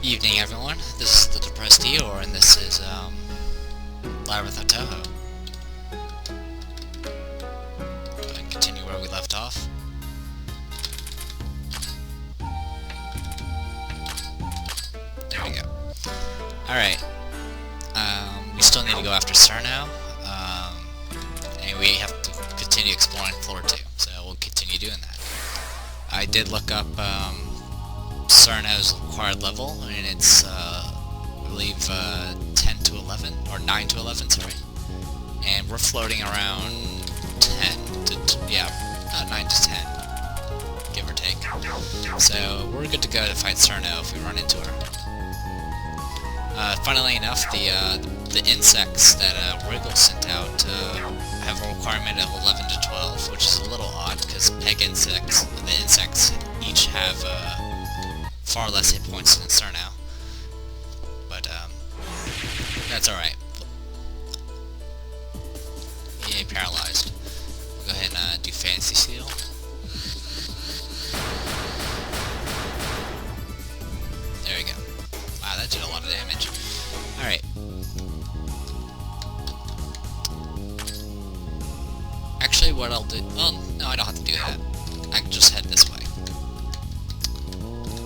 Evening, everyone. This is the Depressed Eeyore, and this is, Labyrinth of Touhou. Go ahead and continue where we left off. There we go. Alright. We still need to go after Cerno, and we have to continue exploring floor 2, so we'll continue doing that. I did look up, Cerno's required level, and it's, I believe, 10 to 11, or 9 to 11, sorry. And we're floating around 10 to, yeah, about 9 to 10, give or take. So, we're good to go to fight Cerno if we run into her. Funnily enough, the insects that Wriggle sent out have a requirement of 11 to 12, which is a little odd, because Pug Insects, the insects, each have, far less hit points than Cerno, but that's alright. He ain't paralyzed. We'll go ahead and do Fancy Seal. There we go. Wow, that did a lot of damage. Alright. Actually, what I'll do... well, no, I don't have to do that. I can just head this way.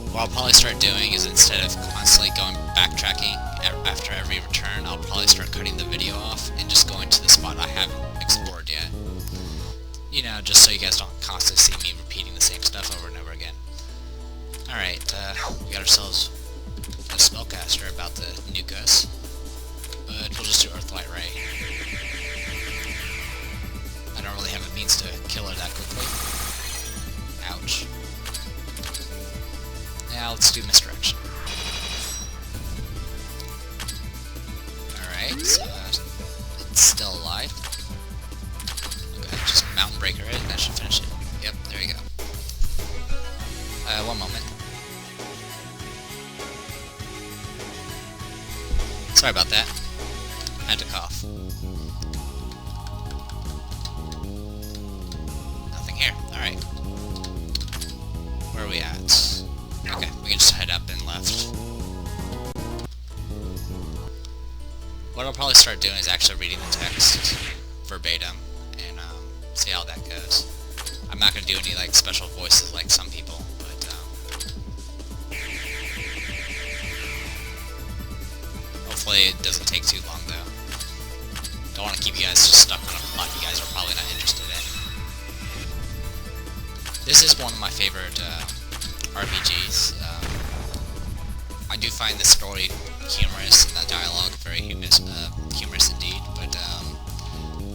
What I'll probably start doing is, instead of constantly backtracking after every return, I'll probably start cutting the video off and just going to the spot I haven't explored yet. You know, just so you guys don't constantly see me repeating the same stuff over and over again. Alright, we got ourselves a spellcaster about to nuke us, but we'll just do Earthlight Ray. I don't really have a means to kill her that quickly. Ouch. Now let's do Misdirection. Alright, so it's still alive. Okay, just Mountain Breaker it, and that should finish it. Yep, there you go. One moment. Sorry about that. I had to cough. Nothing here. Alright. Where are we at? Okay, we can just head up and left. What I'll probably start doing is actually reading the text verbatim and see how that goes. I'm not going to do any like special voices like some people, but hopefully it doesn't take too long though. Don't want to keep you guys just stuck on a plot you guys are probably not interested in. This is one of my favorite RPGs. I do find the story humorous and the dialogue very humorous indeed, but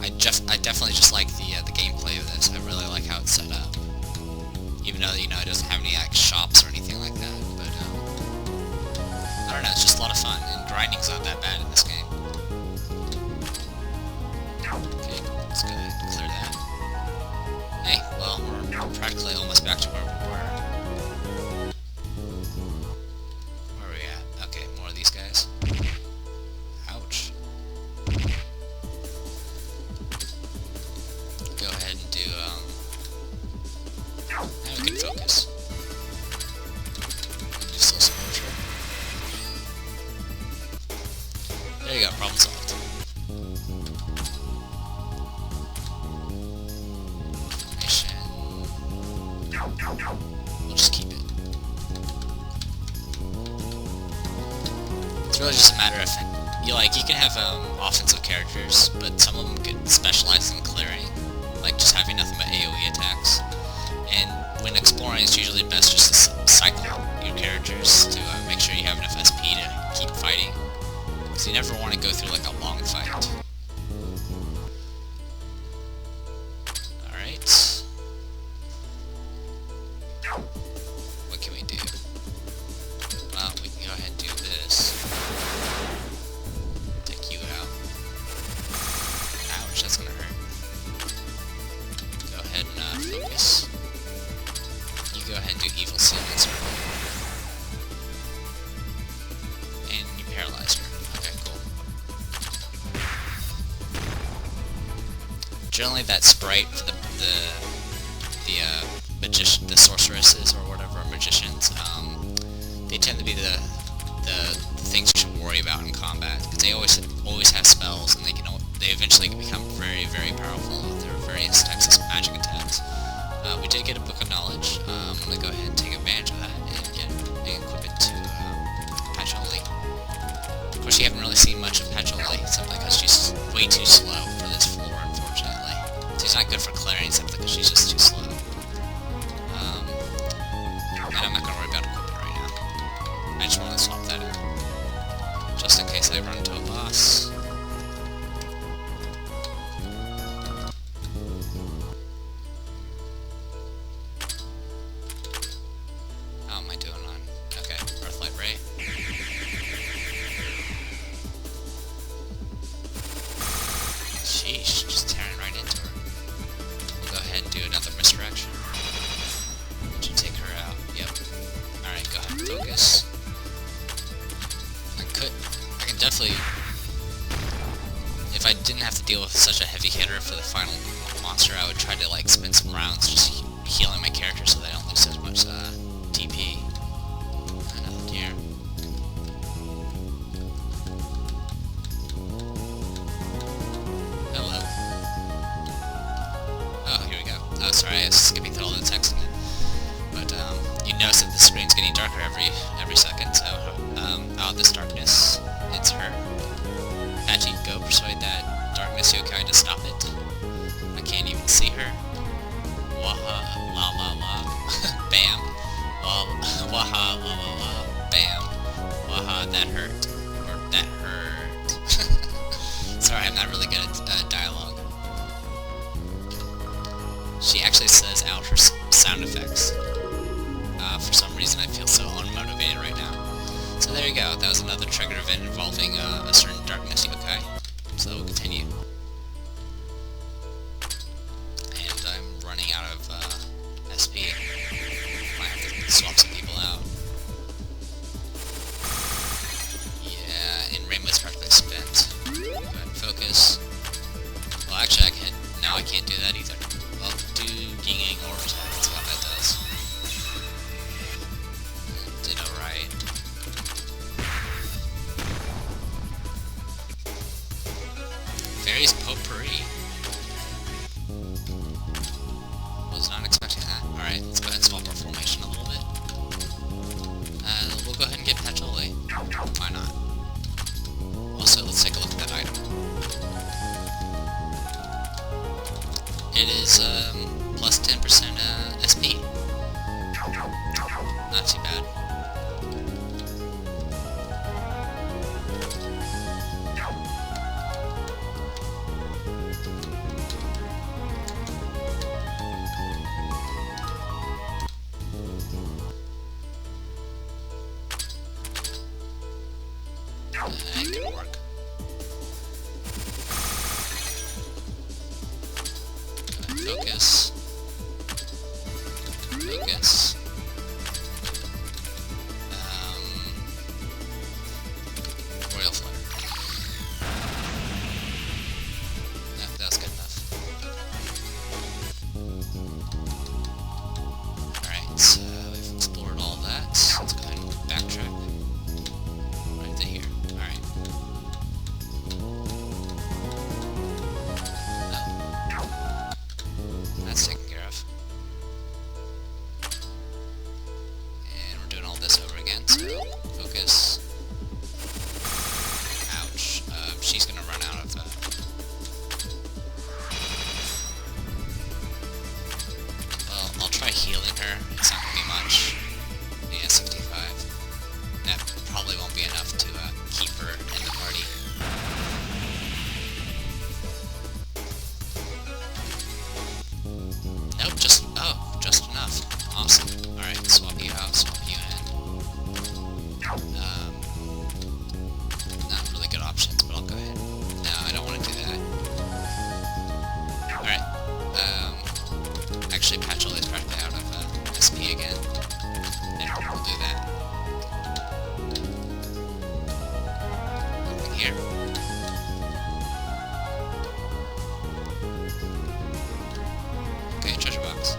I definitely just like the gameplay of this. I really like how it's set up, even though it doesn't have any like shops or anything like that. But I don't know, it's just a lot of fun, and grinding's not that bad in this game. Okay, let's go ahead and clear that. Hey, well, we're practically almost back to where we were. Where are we at? Okay, more of these guys. Ouch. Go ahead and do, now we can focus. Do slow exposure. There you go, problem solved. We'll just keep it. It's really just a matter of, you can have offensive characters, but some of them could specialize in clearing, like just having nothing but AoE attacks. And when exploring, it's usually best just to cycle your characters to make sure you have enough SP to keep fighting, because you never want to go through like a long fight. Alright. What can we do? Well, we can go ahead and do this. Take you out. Ouch, that's gonna hurt. Go ahead and focus. You go ahead and do Evil Seal and Circle. And you paralyze her. Okay, cool. Generally, that sprite for the sorceresses or whatever magicians, they tend to be the very, very powerful. There are various types of magic attacks. We did get a Book of Knowledge. I'm going to go ahead and take advantage of that and equip it to Patchouli. Of course, you haven't really seen much of Patchouli, simply because she's way too slow for this floor, unfortunately. She's not good for clearing, simply because she's just too slow. And I'm not going to worry about equipment right now. I just want to swap that out, just in case I run into a boss. How am I doing on... Okay, Earthlight Ray. Sheesh, just tearing right into her. We'll go ahead and do another misdirection. Should take her out. Yep. Alright, go ahead and focus. I can definitely... If I didn't have to deal with such a heavy hitter for the final monster, I would try to, like, spend some rounds just healing my character so they don't lose as much, TP. Nothing here. Hello. Oh, here we go. Oh, sorry, I was skipping through all the text again. But, you notice that the screen's getting darker every second, so, this darkness, it's her. Patchy, go persuade that darkness yokai to stop it. I can't even see her. Waha, la la la, bam. Waha, la la la, bam. Waha, that hurt. Or, that hurt. Sorry, I'm not really good at dialogue. She actually says out her sound effects. For some reason I feel so unmotivated right now. So there you go, that was another trigger event involving a certain darkness yokai. So we'll continue. And I'm running out of SP. Might have to swap some people out. Yeah, and Rainbow's practically spent. Go ahead and focus. Well, actually I can't do that either. Well, do Ying Orb attack, that's what that does. Did alright. Fairies Potpourri. Was not expecting that. Alright, let's go ahead and swap our formation a little bit. We'll go ahead and get Patchouli. Why not? Also, let's take a look at that item. It is, plus 10% SP. Not too bad. That could work. Focus. Focus. Royal Flare. That was good enough. Alright, so we've explored all that. Let's go ahead and backtrack. Right to here. Alright. That's taken care of. And we're doing all this over again, so focus. Ouch. She's gonna run out of, well, I'll try healing her. It's not gonna be much. Yeah, 65. That probably won't be enough to, keep her in the party. Nope, just enough. Awesome. Alright, swap you out, swap you in. Not really good options, but I'll go ahead. No, I don't want to do that. Alright, actually Patchouli's practically out of, SP again. There, we'll do that. Nothing here. Okay, treasure box.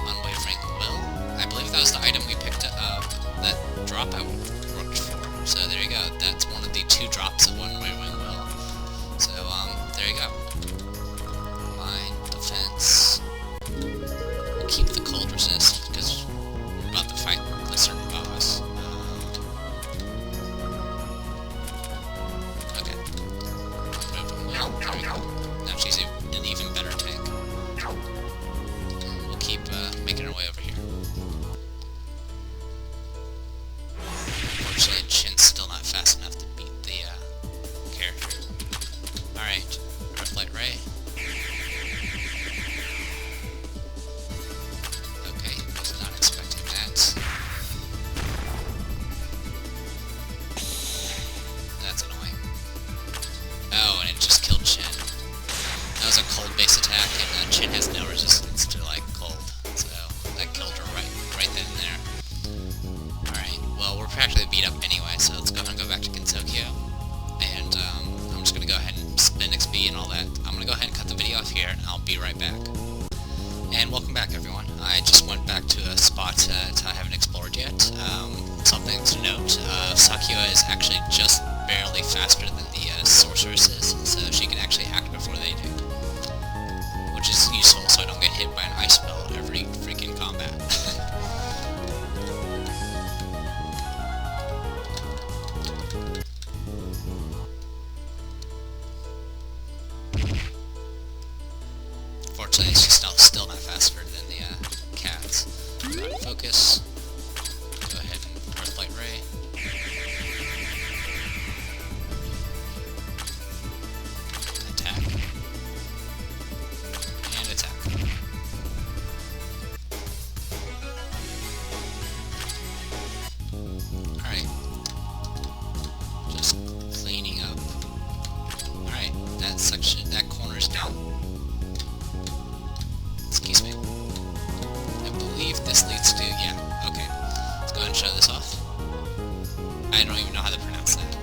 Unwavering Will. I believe that was the item we picked up, that drop I worked for. So there you go. That's one of the 2 drops of Unwavering Will. So, be right back. And welcome back, everyone. I just went back to a spot that I haven't explored yet. Something to note, Sakuya is actually just barely faster than the sorceresses, so she can actually act before they do. Which is useful so I don't get hit by an ice spell every freaking combat. Fortunately, she's still not faster than the cats. Go ahead and focus. Go ahead and Earthlight Ray. Attack. And attack. Alright. Just cleaning up. Alright, that corner's down. Excuse me. I believe this leads to, yeah, okay. Let's go ahead and show this off. I don't even know how to pronounce that.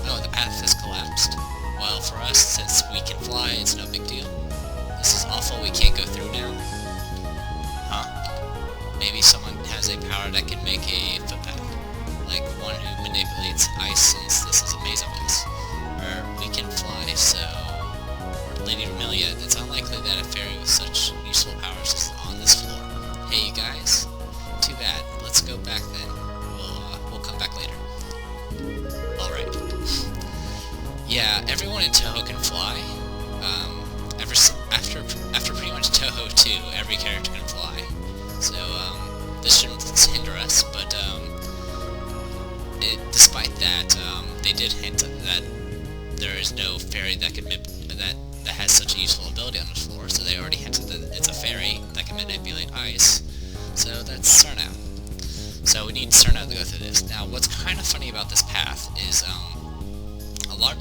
Oh, the path has collapsed. Well, for us, since we can fly, it's no big deal. This is awful, we can't go through now. Huh? Maybe someone has a power that can make a footpath. Like one who manipulates ice, since this is a maze of ice. Or we can fly, so... Lady Remilia, it's unlikely that a fairy with such useful powers is on this floor. Hey, you guys. Too bad. Let's go back then. We'll come back later. Alright. Yeah, everyone in Touhou can fly. After pretty much Touhou 2, every character can fly. So, this shouldn't hinder us, but, despite that, they did hint that there is no fairy that can that has such a useful ability on the floor, so they already hinted that it's a fairy that can manipulate ice. So that's Cerno. So we need Cerno to go through this. Now, what's kind of funny about this path is,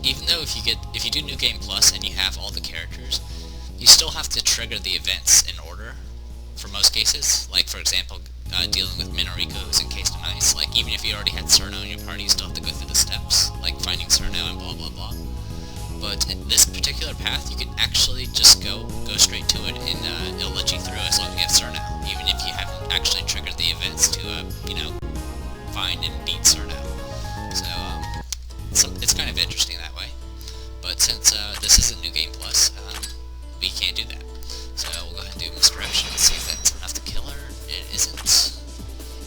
even though if you do New Game Plus and you have all the characters, you still have to trigger the events in order, for most cases. Like, for example, dealing with Minoriko who's encased in ice. Like, even if you already had Cerno in your party, you still have to go through the steps, like finding Cerno and blah blah blah. But in this particular path, you can actually just go straight to it, and it'll let you through as long as you have Cerno, even if you haven't actually triggered the events to, find and beat Cerno. So, it's kind of interesting that way. But since this isn't New Game Plus, we can't do that. So we'll go ahead and do Misdirection and see if that's enough to kill her. It isn't.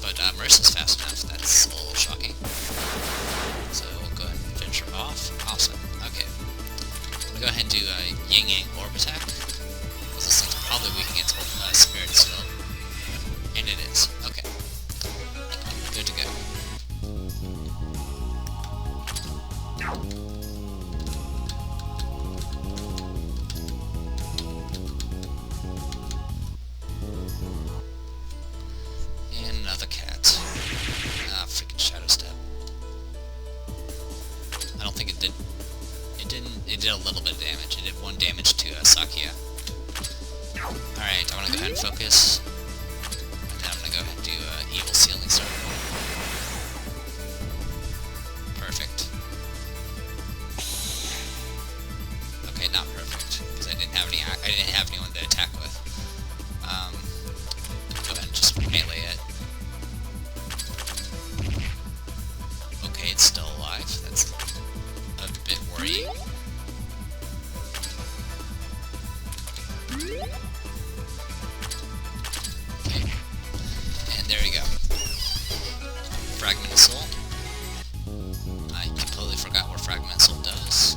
But Marissa's fast enough, that's a little shocking. So we'll go ahead and finish her off. Awesome. Okay. Go ahead and do a Yin Yang Orb attack. Because this thing's probably weak against Spirit still. And it is. Okay. Good to go. And another cat. Freaking Shadow Step. I don't think it did. It did a little bit of damage. It did 1 damage to Sakuya. Alright, I want to go ahead and focus. And then I'm going to go ahead and do Evil Sealing Start. Perfect. Okay, not perfect, because I didn't have anyone to attack with. Go ahead and just melee it. Okay, it's still alive. That's a bit worrying. Okay. And there you go. Fragment of Soul. I completely forgot what Fragment of Soul does.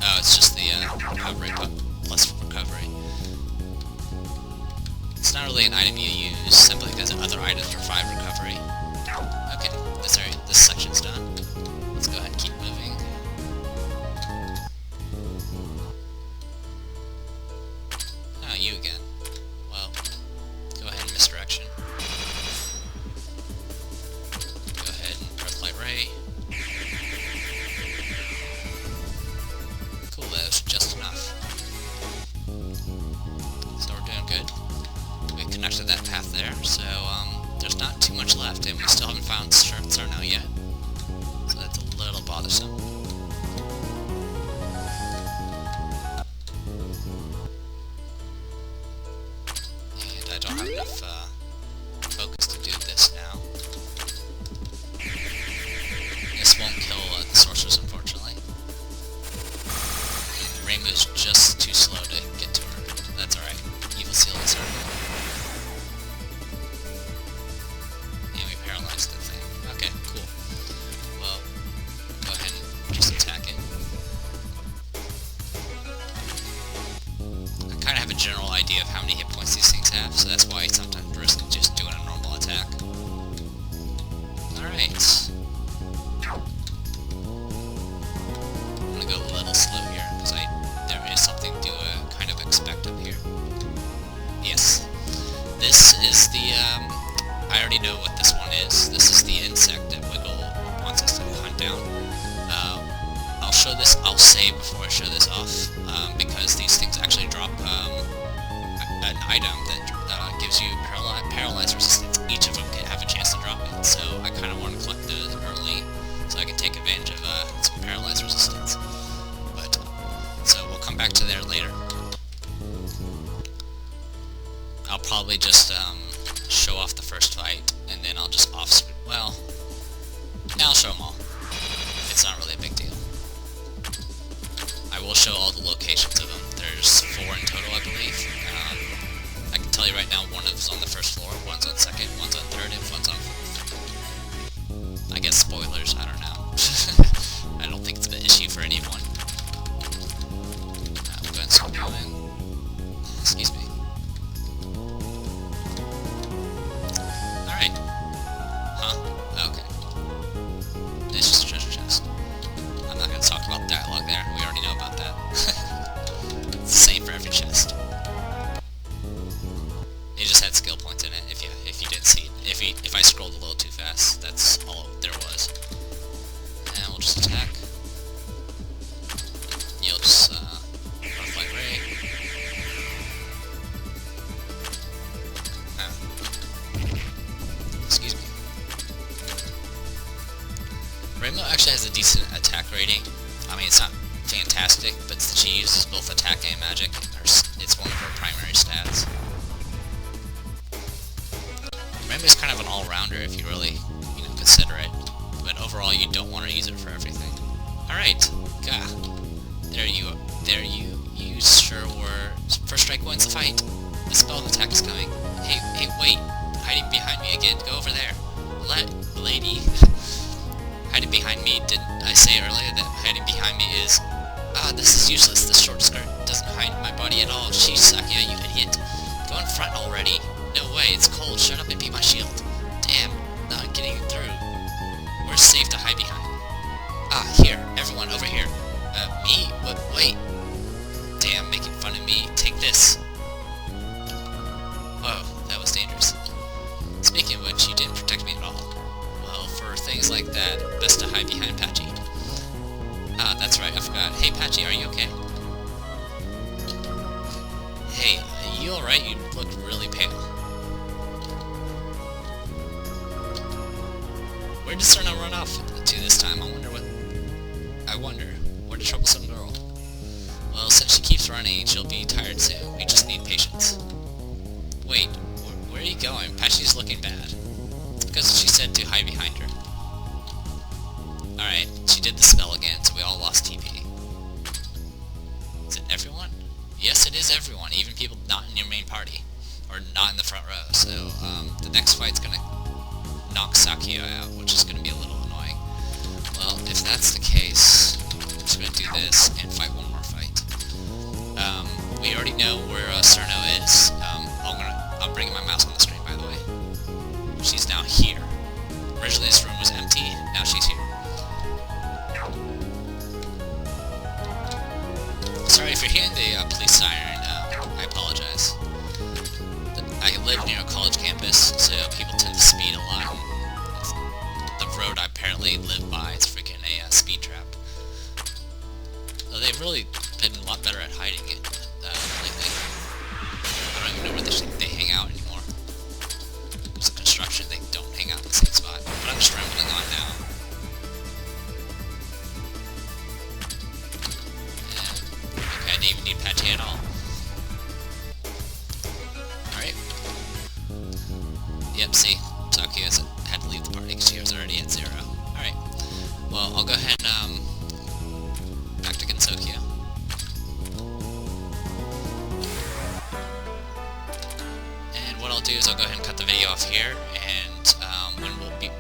Oh, it's just the recovery plus recovery. It's not really an item you use, simply because other items revive recovery. Okay, this section's done. Let's go ahead and keep moving. Oh, you again. Well, go ahead and Misdirection. Go ahead and Earthlight Ray. Cool, that was just enough. So we're doing good. We connected that path there, so there's not too much left, and we still haven't found Cerno yet. So that's a little bothersome. Alright. I'm gonna go a little slow here, because there is something to kind of expect up here. Yes. This is the, I already know what this one is. This is the insect that Wriggle wants us to hunt down. I'll say before I show this off, because these things actually drop an item that gives you paralyze resistance. Each of them can have a chance to drop it, so I kind of want to collect those early so I can take advantage of some paralyze resistance. But so we'll come back to there later. I'll probably just show off the first fight, and then I'll just well, now I'll show them all. It's not really a big deal. I will show all the locations of them. There's 4 in total, I believe. I can tell you right now, one is on the first floor, one's on second, one's on third, and one's on fourth. I guess spoilers, I don't know. I don't think it's an issue for anyone. We'll go ahead and start going. Excuse me. Alright. Huh? Okay. It's just a treasure chest. I'm not going to talk about dialogue there. We already know about that. It's the same for every chest. It just had skill points in it. If you didn't see it, if I scrolled a little too fast, that's all there was. And we'll just attack. You'll just butterfly ray. Excuse me. Remilia actually has a decent attack rating. I mean, it's not fantastic, but she uses both attack and magic. It's one of her primary stats. Remilia's kind of an all-rounder if you really, consider it. But overall, you don't want to use it for everything. Alright. Gah. There you sure were. First strike wins the fight. The spell attack is coming. Hey, wait. Hiding behind me again. Go over there. Lady. Hiding behind me, didn't I say earlier that hiding behind me is... this is useless. This short skirt doesn't hide my body at all. She's Sakia, you idiot. Go in front already. No way, it's cold. Shut up and be my shield. Damn, not getting through. Where's safe to hide behind? Here. Everyone over here. Me? What? Wait. Damn, making fun of me. Take this. Whoa, that was dangerous. Speaking of which, you didn't protect me at all. Well, for things like that, best to hide behind Patchy. That's right, I forgot. Hey, Patchy, are you okay? Hey, are you alright? You look really pale. Where did Serna run off to this time? I wonder. What a troublesome girl. Well, since she keeps running, she'll be tired soon. We just need patience. Wait, where are you going? Patchy's looking bad. It's because she said to hide behind her. Alright, she did the spell again, so we all lost TP. Is it everyone? Yes, it is everyone, even people not in your main party. Or not in the front row, so, the next fight's gonna knock Sakia out, which is gonna be a little annoying. Well, if that's the case, I'm just gonna do this and fight one more fight. We already know where Cerno is. I'm bringing my mouse on the screen, by the way. She's now here. Originally this room was empty, now she's here. Sorry if you're hearing the police siren, I apologize. I live near a college campus, so people tend to speed a lot. The road I apparently live by is freaking a speed trap. Though they've really been a lot better at hiding it lately. I don't even know where they hang out anymore. There's a construction, they don't hang out in the same spot. But I'm just rambling on now. Okay, I didn't even need Patchy at all. Alright. Yep, see? Sakia had to leave the party because she was already at 0. Alright. Well, I'll go ahead and, back to Gensokyo. And what I'll do is I'll go ahead and cut the video off here, and,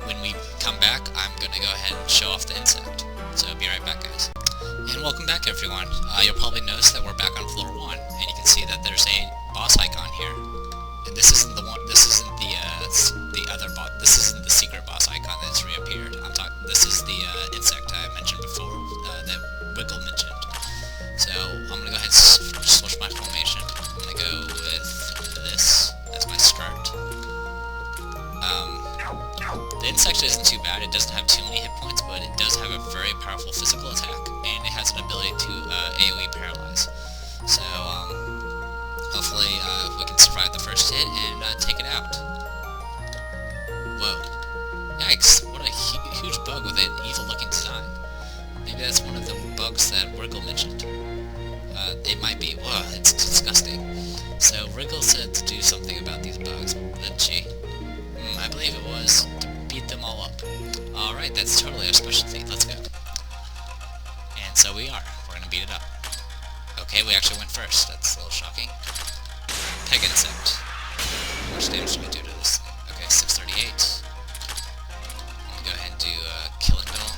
when we come back, I'm gonna go ahead and show off the insect. So, be right back, guys. And welcome back, everyone. You'll probably notice that we're back on floor 1, and you can see that there's a boss icon here. And this isn't the one, this isn't the other boss, this isn't the secret boss icon that's reappeared. The insect isn't too bad. It doesn't have too many hit points, but it does have a very powerful physical attack, and it has an ability to AoE paralyze. So hopefully we can survive the first hit and take it out. Whoa. Yikes, what a huge bug with an evil-looking design. Maybe that's one of the bugs that Wriggle mentioned. It might be. Whoa, it's disgusting. So Wriggle said to do something about these bugs, didn't she? I believe it was to beat them all up. Alright, that's totally our specialty. Let's go. And so we are. We're gonna beat it up. Okay, we actually went first. That's a little shocking. Pug Insects. How much damage do we do to this thing? Okay, 638. I'm gonna go ahead and do Killing Bell.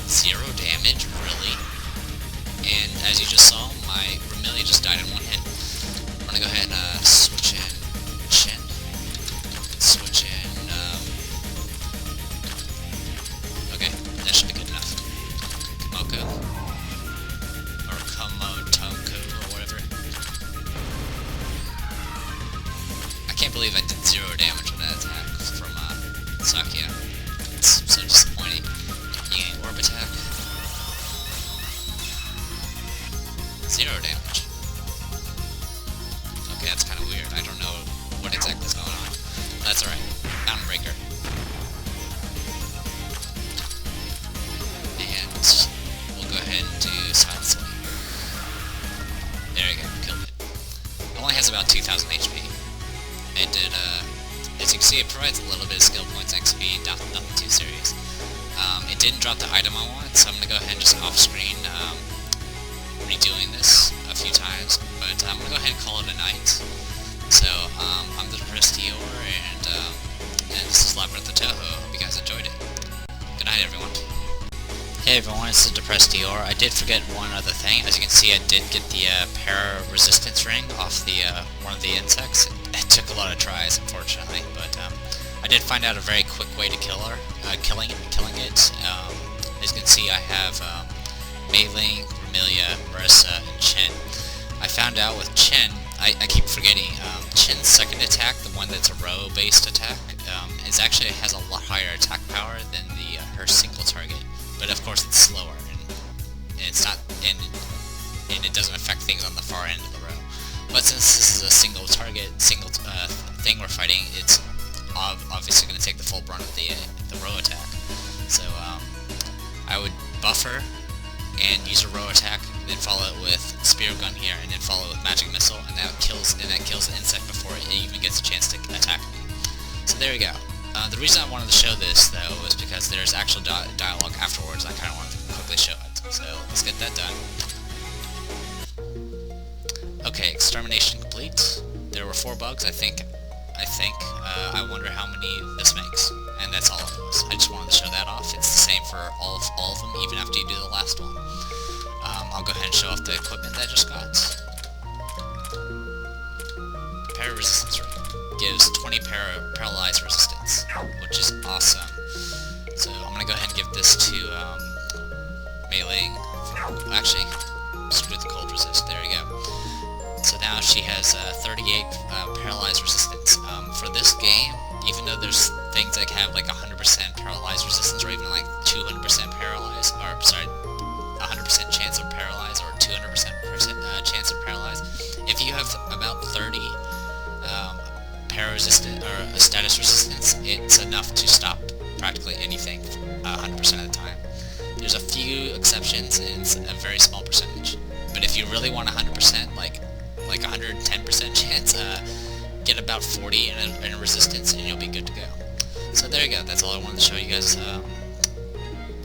0 damage? Really? And as you just saw, my Remilia just died in one hit. I'm gonna go ahead and switch in Shin. Switch in, okay, that should be good enough. Komoko. Or Komotoko, or whatever. I can't believe I did 0 damage with that attack from Sakia. It's so disappointing. Yang Orb attack. 0 damage. Okay, that's kind of weird. I don't know what exactly is going on. That's alright. Downbreaker. And we'll go ahead and do Silence Wing. There you go, killed it. It only has about 2,000 HP. It did, as you can see, it provides a little bit of skill points and XP, nothing too serious. It didn't drop the item I want, so I'm gonna go ahead and just off-screen, redoing this a few times, but I'm gonna go ahead and call it a night. So, I'm the Depressed Eeyore, and this is Labyrinth of Touhou. Hope you guys enjoyed it. Good night, everyone. Hey everyone, it's the Depressed Eeyore. I did forget one other thing. As you can see, I did get the para-resistance ring off the one of the insects. It took a lot of tries, unfortunately, but I did find out a very quick way to kill her, killing it. As you can see, I have Mei-Ling, Remilia, Marissa, and Chin. I found out with Chin, I keep forgetting, Chin's second attack, the one that's a row-based attack, is actually has a lot higher attack power than the her single target. But of course, it's slower, and it's not, and it doesn't affect things on the far end of the row. But since this is a single target, thing we're fighting, it's obviously going to take the full brunt of the row attack. So I would buffer and use a row attack, then follow it with spear gun here, and then follow it with magic missile, and that kills the insect before it even gets a chance to attack me. So there we go. The reason I wanted to show this though was because there's actual dialogue afterwards. I kind of wanted to quickly show it. So let's get that done. Okay, extermination complete. There were 4 bugs. I think. I wonder how many this makes, and that's all it was. I just wanted to show that off. It's the same for all of them, even after you do the last one. I'll go ahead and show off the equipment that I just got. Para-resistance ring. Gives 20 paralyze resistance, which is awesome. So I'm gonna go ahead and give this to Mei-Ling. Actually, screw the cold resist. There we go. So now she has 38 paralyze resistance. For this game, even though there's things that have like 100% paralyze resistance, or even like 200% paralyze, or sorry, 100% chance of paralyze, or 200% chance of paralyze, if you have about 30 para-resistant or status resistance, it's enough to stop practically anything 100% of the time. There's a few exceptions, and it's a very small percentage. But if you really want 100%, like 110% chance, get about 40 in a resistance, and you'll be good to go. So there you go. That's all I wanted to show you guys. I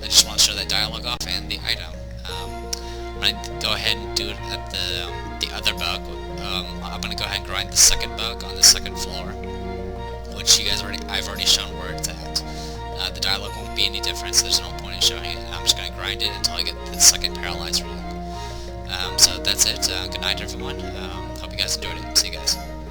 just want to show that dialogue off and the item. I'm gonna go ahead and do it at the other bug. I'm gonna go ahead and grind the second bug on the second floor, which I've already shown where it's at. The dialogue won't be any different, so there's no point in showing it. I'm just gonna grind it until I get the second paralyze ring. So that's it. Good night, everyone. Hope you guys enjoyed it. See you guys.